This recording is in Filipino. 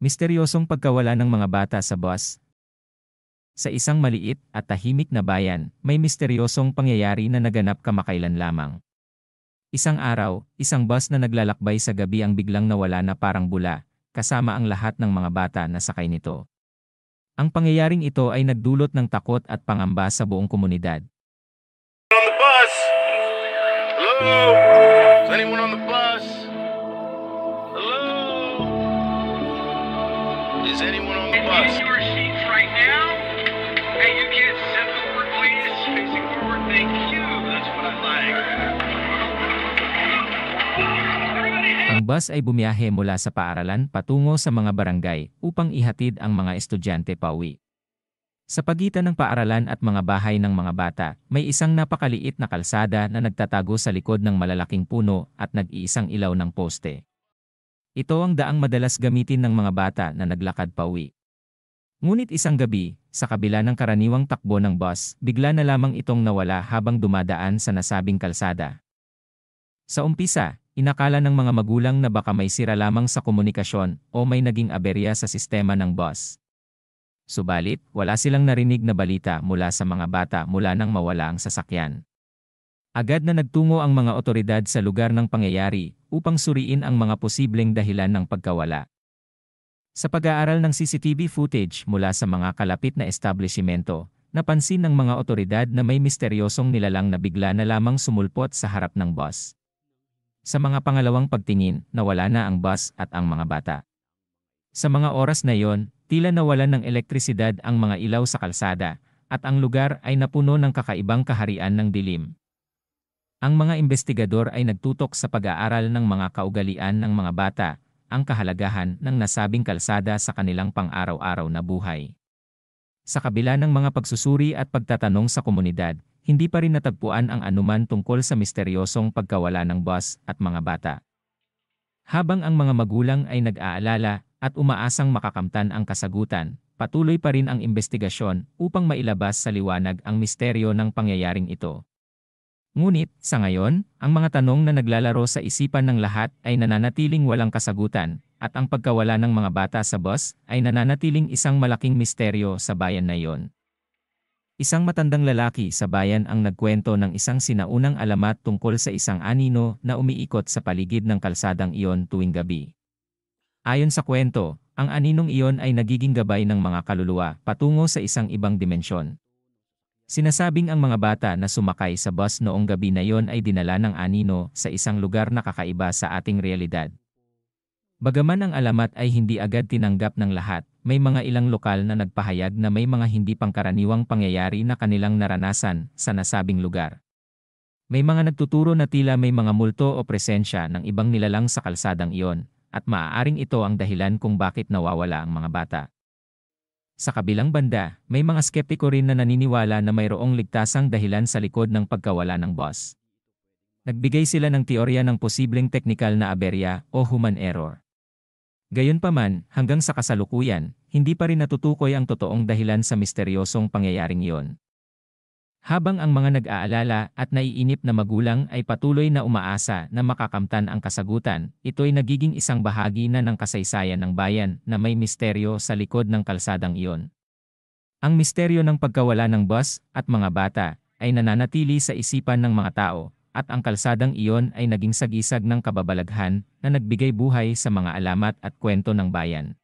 Misteryosong pagkawala ng mga bata sa bus. Sa isang maliit at tahimik na bayan, may misteryosong pangyayari na naganap kamakailan lamang. Isang araw, isang bus na naglalakbay sa gabi ang biglang nawala na parang bula, kasama ang lahat ng mga bata na sakay nito. Ang pangyayaring ito ay nagdulot ng takot at pangamba sa buong komunidad. On the bus. Hello? Is anyone on the bus? Hello? Is anyone on the bus? In your seats right now. Hey, you kids, step forward, please. Facing forward, thank you. That's what I like. Ang bus ay bumiyahe mula sa paaralan patungo sa mga barangay upang ihatid ang mga estudyante pauwi. Sa pagitan ng paaralan at mga bahay ng mga bata, may isang napakaliit na kalsada na nagtatago sa likod ng malalaking puno at nag-iisang ilaw ng poste. Ito ang daang madalas gamitin ng mga bata na naglakad pauwi. Ngunit isang gabi, sa kabila ng karaniwang takbo ng bus, bigla na lamang itong nawala habang dumadaan sa nasabing kalsada. Sa umpisa, inakala ng mga magulang na baka may sira lamang sa komunikasyon o may naging aberya sa sistema ng bus. Subalit, wala silang narinig na balita mula sa mga bata mula nang mawala ang sasakyan. Agad na nagtungo ang mga otoridad sa lugar ng pangyayari upang suriin ang mga posibleng dahilan ng pagkawala. Sa pag-aaral ng CCTV footage mula sa mga kalapit na establishmento, napansin ng mga otoridad na may misteryosong nilalang na bigla na lamang sumulpot sa harap ng bus. Sa mga pangalawang pagtingin, nawala na ang bus at ang mga bata. Sa mga oras na iyon, tila nawalan ng elektrisidad ang mga ilaw sa kalsada, at ang lugar ay napuno ng kakaibang kaharian ng dilim. Ang mga investigador ay nagtutok sa pag-aaral ng mga kaugalian ng mga bata, ang kahalagahan ng nasabing kalsada sa kanilang pang-araw-araw na buhay. Sa kabila ng mga pagsusuri at pagtatanong sa komunidad, hindi pa rin natagpuan ang anuman tungkol sa misteryosong pagkawala ng bus at mga bata. Habang ang mga magulang ay nag-aalala at umaasang makakamtan ang kasagutan, patuloy pa rin ang investigasyon upang mailabas sa liwanag ang misteryo ng pangyayaring ito. Ngunit, sa ngayon, ang mga tanong na naglalaro sa isipan ng lahat ay nananatiling walang kasagutan, at ang pagkawala ng mga bata sa bus ay nananatiling isang malaking misteryo sa bayan na iyon. Isang matandang lalaki sa bayan ang nagkwento ng isang sinaunang alamat tungkol sa isang anino na umiikot sa paligid ng kalsadang iyon tuwing gabi. Ayon sa kwento, ang aninong iyon ay nagiging gabay ng mga kaluluwa patungo sa isang ibang dimensyon. Sinasabing ang mga bata na sumakay sa bus noong gabi na iyon ay dinala ng anino sa isang lugar na kakaiba sa ating realidad. Bagaman ang alamat ay hindi agad tinanggap ng lahat, may mga ilang lokal na nagpahayag na may mga hindi pangkaraniwang pangyayari na kanilang naranasan sa nasabing lugar. May mga nagtuturo na tila may mga multo o presensya ng ibang nilalang sa kalsadang iyon, at maaaring ito ang dahilan kung bakit nawawala ang mga bata. Sa kabilang banda, may mga skeptiko rin na naniniwala na mayroong ligtasang dahilan sa likod ng pagkawala ng bus. Nagbigay sila ng teorya ng posibleng teknikal na aberya o human error. Gayunpaman, hanggang sa kasalukuyan, hindi pa rin natutukoy ang totoong dahilan sa misteryosong pangyayaring iyon. Habang ang mga nag-aalala at naiinip na magulang ay patuloy na umaasa na makakamtan ang kasagutan, ito'y nagiging isang bahagi na ng kasaysayan ng bayan na may misteryo sa likod ng kalsadang iyon. Ang misteryo ng pagkawala ng bus at mga bata ay nananatili sa isipan ng mga tao, at ang kalsadang iyon ay naging sagisag ng kababalaghan na nagbigay buhay sa mga alamat at kwento ng bayan.